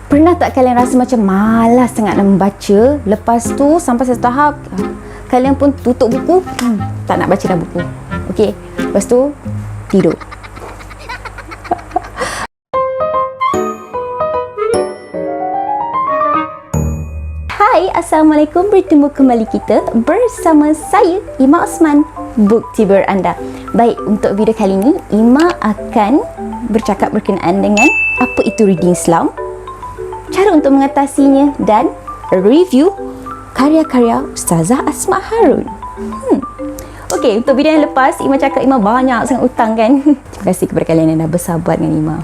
Pernah tak kalian rasa macam malas sangat nak membaca, lepas tu sampai satu tahap kalian pun tutup buku, tak nak baca dah buku. Okey, lepas tu tidur. Hai, Assalamualaikum. Bertemu kembali kita bersama saya, Ima Osman, booktuber anda. Baik, untuk video kali ini, Ima akan bercakap berkenaan dengan apa itu reading slump, cara untuk mengatasinya dan review karya-karya Ustazah Asma Harun. Okey, untuk video yang lepas, Ima cakap Ima banyak sangat hutang kan. Terima kasih kepada kalian yang dah bersabar dengan Ima.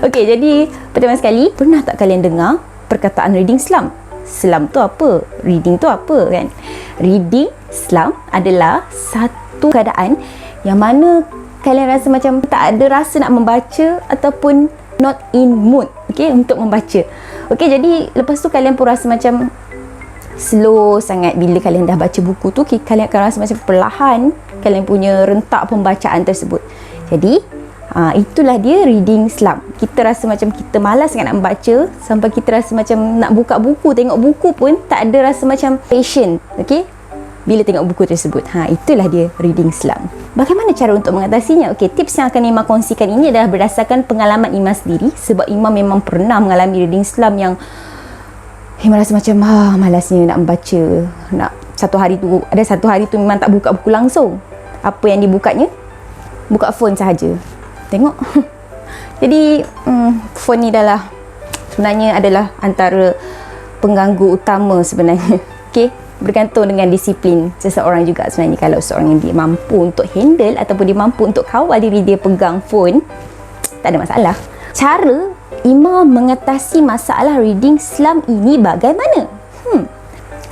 Okey, jadi pertama sekali, pernah tak kalian dengar perkataan reading slump? Slump tu apa? Reading tu apa kan? Reading slump adalah satu keadaan yang mana kalian rasa macam tak ada rasa nak membaca ataupun not in mood, okey, untuk membaca. Okey, jadi lepas tu kalian pun rasa macam slow sangat bila kalian dah baca buku tu. Kalian akan rasa macam perlahan kalian punya rentak pembacaan tersebut. Jadi itulah dia reading slump. Kita rasa macam kita malas sangat nak membaca, sampai kita rasa macam nak buka buku, tengok buku pun tak ada rasa macam patient, okey, bila tengok buku tersebut. Itulah dia reading slump. Bagaimana cara untuk mengatasinya? Okey, tips yang akan Ima kongsikan ini adalah berdasarkan pengalaman Ima sendiri, sebab Ima memang pernah mengalami reading slump yang Ima rasa macam malasnya nak membaca. Ada satu hari tu memang tak buka buku langsung. Apa yang dibukanya? Buka phone sahaja. Tengok. Jadi phone ni sebenarnya adalah antara pengganggu utama sebenarnya. Okey, bergantung dengan disiplin seseorang juga sebenarnya. Kalau seorang yang dia mampu untuk handle ataupun dia mampu untuk kawal diri dia pegang phone, tak ada masalah. Cara Ima mengatasi masalah reading slump ini bagaimana?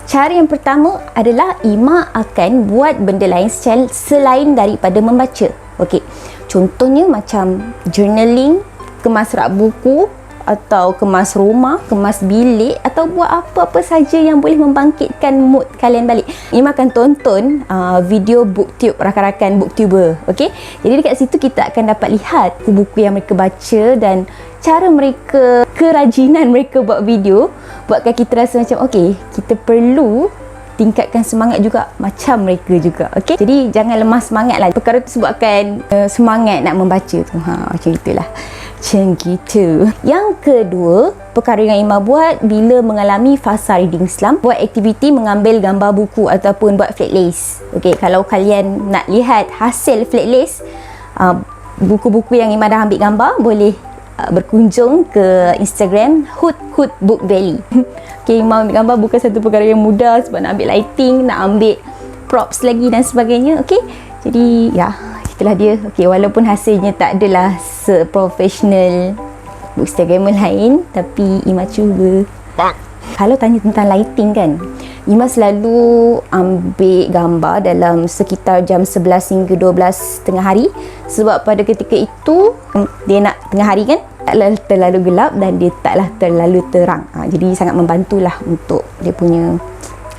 Cara yang pertama adalah Ima akan buat benda lain selain daripada membaca. Okey, contohnya macam journaling, kemas rak buku, atau kemas rumah, kemas bilik, atau buat apa-apa saja yang boleh membangkitkan mood kalian balik. Ima akan tonton video booktube, rakan-rakan booktuber. Okey, jadi dekat situ kita akan dapat lihat buku yang mereka baca dan cara mereka, kerajinan mereka buat video, buatkan kita rasa macam okey, kita perlu tingkatkan semangat juga macam mereka juga. Okey, jadi jangan lemah semangat lah. Perkara tersebut akan semangat nak membaca tu. Macam itulah. Macam gitu. Yang kedua, perkara yang Ima buat bila mengalami fasa reading slump, buat aktiviti mengambil gambar buku ataupun buat flat list. Okey, kalau kalian nak lihat hasil flat list buku-buku yang Ima dah ambil gambar, boleh berkunjung ke Instagram Hood Book Valley. Okay, Ima ambil gambar bukan satu perkara yang mudah, sebab nak ambil lighting, nak ambil props lagi dan sebagainya. Okay, jadi itulah dia. Okay, walaupun hasilnya tak adalah seprofesional bookstagramer lain, tapi Ima cuba. Kalau tanya tentang lighting kan, Ima selalu ambil gambar dalam sekitar jam 11 hingga 12 tengah hari, sebab pada ketika itu dia nak tengah hari kan, taklah terlalu gelap dan dia taklah terlalu terang. Jadi sangat membantulah untuk dia punya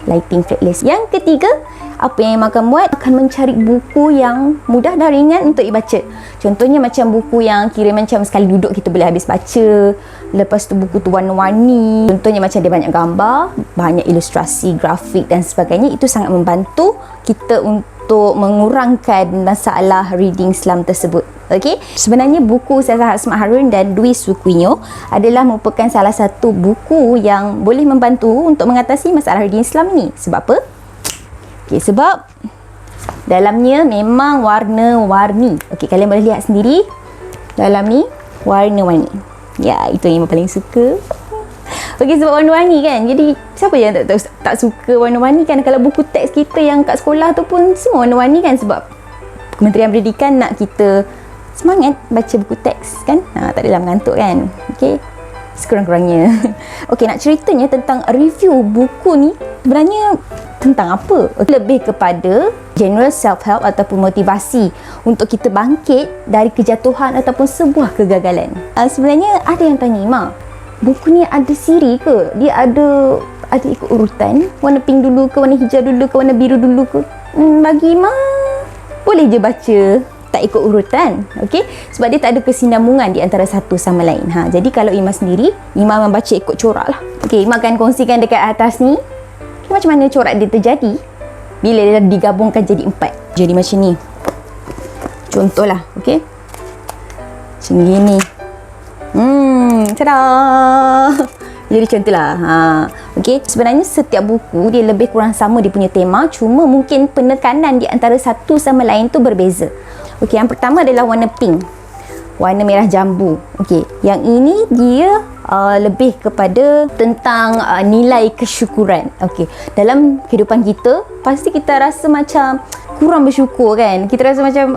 lighting flat list. Yang ketiga, apa yang Ima akan buat, akan mencari buku yang mudah dan ringan untuk dibaca. Contohnya macam buku yang kira macam sekali duduk kita boleh habis baca. Lepas tu buku tu warna-warni. Contohnya macam dia banyak gambar, banyak ilustrasi, grafik dan sebagainya. Itu sangat membantu kita untuk mengurangkan masalah reading slump tersebut. Okey, sebenarnya buku Ustazah Asma Harun dan Dwi Sukuinyo adalah merupakan salah satu buku yang boleh membantu untuk mengatasi masalah reading slump ni. Sebab apa? Okey, sebab dalamnya memang warna-warni. Okey, kalian boleh lihat sendiri. Dalam ni warna-warni. Ya, itu yang paling suka. Okey, sebab warna-warni kan. Jadi siapa yang tak suka warna-warni kan? Kalau buku teks kita yang kat sekolah tu pun semua warna-warni kan, sebab Kementerian Pendidikan nak kita semangat baca buku teks kan. Tak adalah mengantuk kan. Okey, sekurang-kurangnya. Okey, nak ceritanya tentang review buku ni sebenarnya tentang apa? Lebih kepada general self-help ataupun motivasi untuk kita bangkit dari kejatuhan ataupun sebuah kegagalan. Sebenarnya ada yang tanya, Ima, buku ni ada siri ke? Dia ada ikut urutan? Warna pink dulu ke, warna hijau dulu ke, warna biru dulu ke? Bagi Ima, boleh je baca tak ikut urutan. Okey, sebab dia tak ada kesinambungan di antara satu sama lain. Jadi kalau Ima sendiri, Ima membaca ikut corak lah. Okey, Ima akan kongsikan dekat atas ni macam mana corak dia terjadi bila dia digabungkan jadi 4. Jadi macam ni. Contohlah, okey. Macam gini. Tada! Jadi contohlah. Okey, sebenarnya setiap buku dia lebih kurang sama dia punya tema, cuma mungkin penekanan di antara satu sama lain tu berbeza. Okey, yang pertama adalah warna pink. Warna merah jambu. Okey, yang ini dia lebih kepada tentang nilai kesyukuran. Okey, dalam kehidupan kita pasti kita rasa macam kurang bersyukur kan. Kita rasa macam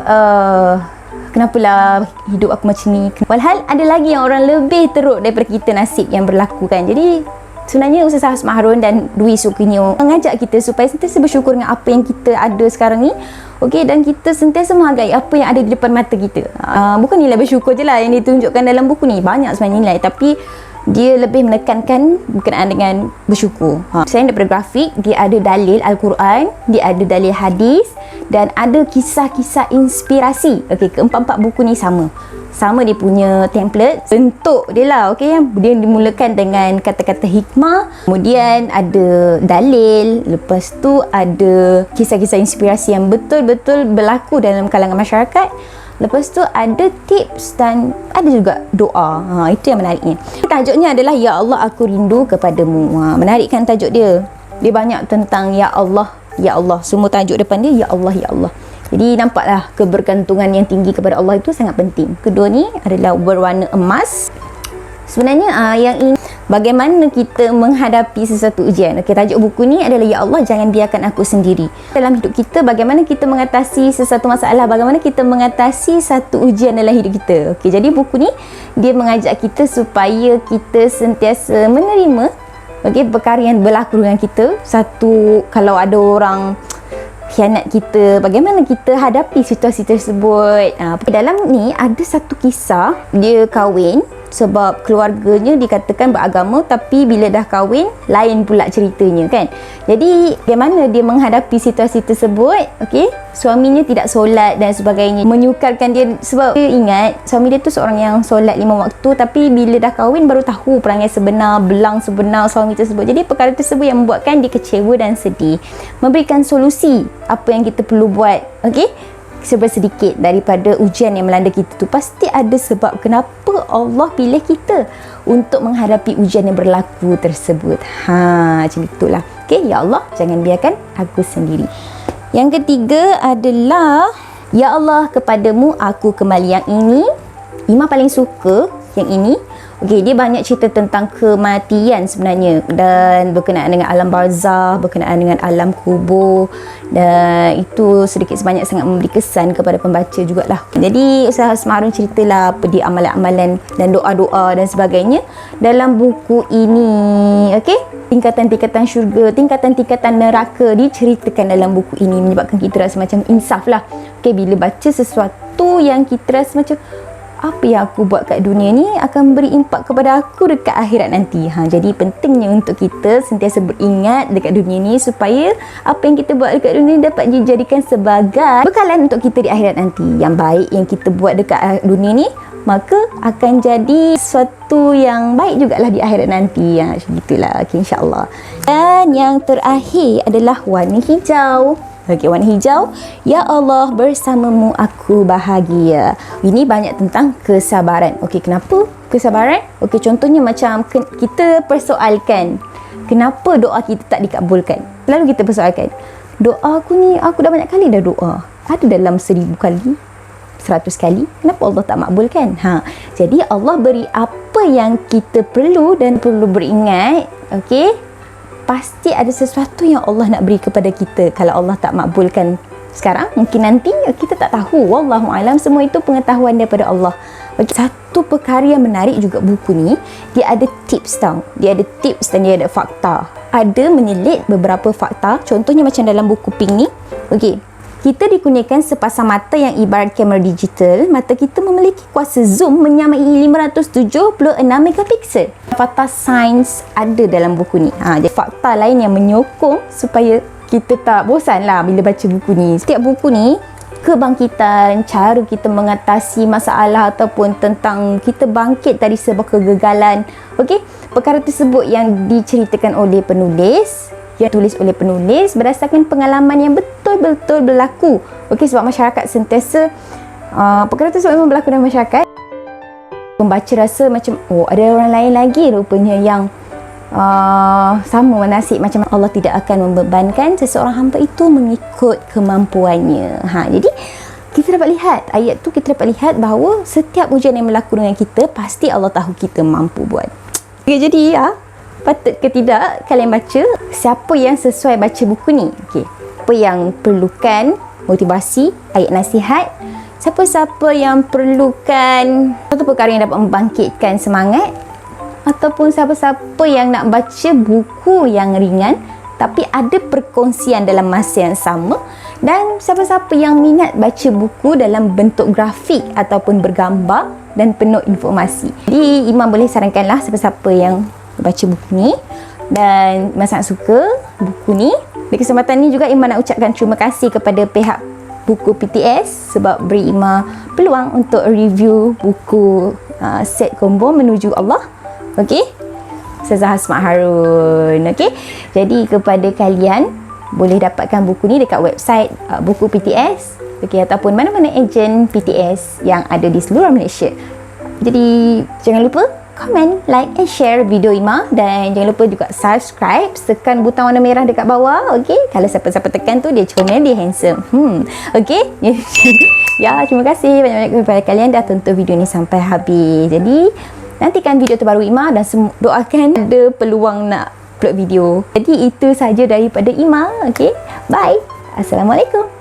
kenapalah hidup aku macam ni. Walhal ada lagi yang orang lebih teruk daripada kita nasib yang berlaku kan. Jadi sebenarnya Ustazah Hasmah Harun dan Dwi Sukinyo mengajak kita supaya sentiasa bersyukur dengan apa yang kita ada sekarang ni. Okey, dan kita sentiasa menghargai apa yang ada di depan mata kita. Bukan nilai bersyukur je lah yang ditunjukkan dalam buku ni. Banyak sebenarnya nilai, tapi dia lebih menekankan berkenaan dengan bersyukur. Selain daripada grafik, dia ada dalil Al-Quran, dia ada dalil hadis dan ada kisah-kisah inspirasi. Okey, keempat-empat buku ni sama dia punya template, bentuk dia lah. Okey, dia dimulakan dengan kata-kata hikmah, kemudian ada dalil, lepas tu ada kisah-kisah inspirasi yang betul-betul berlaku dalam kalangan masyarakat. Lepas tu ada tips dan ada juga doa. Itu yang menariknya. Tajuknya adalah Ya Allah Aku Rindu Kepadamu. Menarik kan tajuk dia? Dia banyak tentang Ya Allah, Ya Allah. Semua tajuk depan dia Ya Allah, Ya Allah. Jadi nampaklah kebergantungan yang tinggi kepada Allah itu sangat penting. Kedua ni adalah berwarna emas. Sebenarnya yang ini bagaimana kita menghadapi sesuatu ujian. Okey, tajuk buku ni adalah Ya Allah Jangan Biarkan Aku Sendiri. Dalam hidup kita, bagaimana kita mengatasi sesuatu masalah, bagaimana kita mengatasi satu ujian dalam hidup kita. Okey, jadi buku ni dia mengajak kita supaya kita sentiasa menerima perkara yang berlaku dengan kita. Satu, kalau ada orang khianat kita, bagaimana kita hadapi situasi tersebut. Dalam ni ada satu kisah, dia kahwin sebab keluarganya dikatakan beragama, tapi bila dah kahwin lain pula ceritanya kan. Jadi bagaimana dia menghadapi situasi tersebut. Okey, suaminya tidak solat dan sebagainya, menyukarkan dia sebab dia ingat suami dia tu seorang yang solat 5 waktu, tapi bila dah kahwin baru tahu perangai sebenar, belang sebenar suami tersebut. Jadi perkara tersebut yang membuatkan dia kecewa dan sedih. Memberikan solusi apa yang kita perlu buat. Okey, sedikit daripada ujian yang melanda kita tu pasti ada sebab kenapa Allah pilih kita untuk menghadapi ujian yang berlaku tersebut. Macam itulah. Okey, Ya Allah Jangan Biarkan Aku Sendiri. Yang ketiga adalah Ya Allah Kepadamu Aku Kembali. Yang ini Ima paling suka yang ini. Okey, dia banyak cerita tentang kematian sebenarnya dan berkenaan dengan alam barzah, berkenaan dengan alam kubur, dan itu sedikit sebanyak sangat memberi kesan kepada pembaca jugalah. Jadi Ustazah Hasmah Harun ceritalah apa dia amalan-amalan dan doa-doa dan sebagainya dalam buku ini. Okey, tingkatan-tingkatan syurga, tingkatan-tingkatan neraka diceritakan dalam buku ini, menyebabkan kita rasa macam insaf lah. Okey, bila baca sesuatu yang kita rasa macam apa yang aku buat kat dunia ni akan beri impak kepada aku dekat akhirat nanti. Jadi pentingnya untuk kita sentiasa beringat dekat dunia ni supaya apa yang kita buat dekat dunia ni dapat dijadikan sebagai bekalan untuk kita di akhirat nanti. Yang baik yang kita buat dekat dunia ni maka akan jadi sesuatu yang baik jugalah di akhirat nanti. Macam itulah. Okay, insyaAllah. Dan yang terakhir adalah warna hijau. Okey, warna hijau. Ya Allah bersamamu aku bahagia. Ini banyak tentang kesabaran. Okey, kenapa kesabaran? Okey, contohnya macam kita persoalkan kenapa doa kita tak dikabulkan. Lalu kita persoalkan, doa aku ni, aku dah banyak kali dah doa. Ada dalam 1000 kali, 100 kali. Kenapa Allah tak makbulkan? Jadi Allah beri apa yang kita perlu dan perlu beringat. Okey, pasti ada sesuatu yang Allah nak beri kepada kita. Kalau Allah tak makbulkan sekarang, mungkin nanti kita tak tahu. Wallahualam, semua itu pengetahuan daripada Allah. Satu perkara yang menarik juga buku ni, dia ada tips tau. Dia ada tips dan dia ada fakta. Ada menyelit beberapa fakta. Contohnya macam dalam buku pink ni. Okey, kita dikurniakan sepasang mata yang ibarat kamera digital. Mata kita memiliki kuasa zoom menyamai 576 megapiksel. Fakta sains ada dalam buku ni. Jadi fakta lain yang menyokong supaya kita tak bosan lah bila baca buku ni. Setiap buku ni kebangkitan, cara kita mengatasi masalah ataupun tentang kita bangkit dari sebuah kegagalan. Okey, perkara tersebut yang diceritakan oleh penulis, yang tulis oleh penulis berdasarkan pengalaman yang betul-betul berlaku. Okey, sebab masyarakat sentiasa perkara tersebut memang berlaku dalam masyarakat. Pembaca rasa macam, oh, ada orang lain lagi rupanya yang sama nasib macam Allah tidak akan membebankan seseorang hamba itu mengikut kemampuannya. Jadi kita dapat lihat ayat tu, kita dapat lihat bahawa setiap ujian yang berlaku dengan kita, pasti Allah tahu kita mampu buat. Jadi patut ke tidak kalian baca, siapa yang sesuai baca buku ni. Apa yang perlukan motivasi, ayat nasihat, siapa-siapa yang perlukan satu perkara yang dapat membangkitkan semangat, ataupun siapa-siapa yang nak baca buku yang ringan tapi ada perkongsian dalam masa yang sama, dan siapa-siapa yang minat baca buku dalam bentuk grafik ataupun bergambar dan penuh informasi. Jadi Imam boleh sarankanlah siapa-siapa yang baca buku ni dan Imam sangat suka buku ni. Di kesempatan ni juga Imam nak ucapkan terima kasih kepada pihak buku PTS sebab beri Imam peluang untuk review buku set combo Menuju Allah. Okey, Ustazah Hasmat Harun. Okey, jadi kepada kalian boleh dapatkan buku ni dekat website buku PTS, okey, ataupun mana-mana ejen PTS yang ada di seluruh Malaysia. Jadi jangan lupa komen, like and share video Ima, dan jangan lupa juga subscribe, tekan butang warna merah dekat bawah. Okey, kalau siapa-siapa tekan tu dia comel, dia handsome. Okey. Ya, terima kasih banyak-banyak kepada kalian dah tonton video ni sampai habis. Jadi nantikan video terbaru Ima dan doakan ada peluang nak upload video. Jadi itu saja daripada Ima. Okey, bye. Assalamualaikum.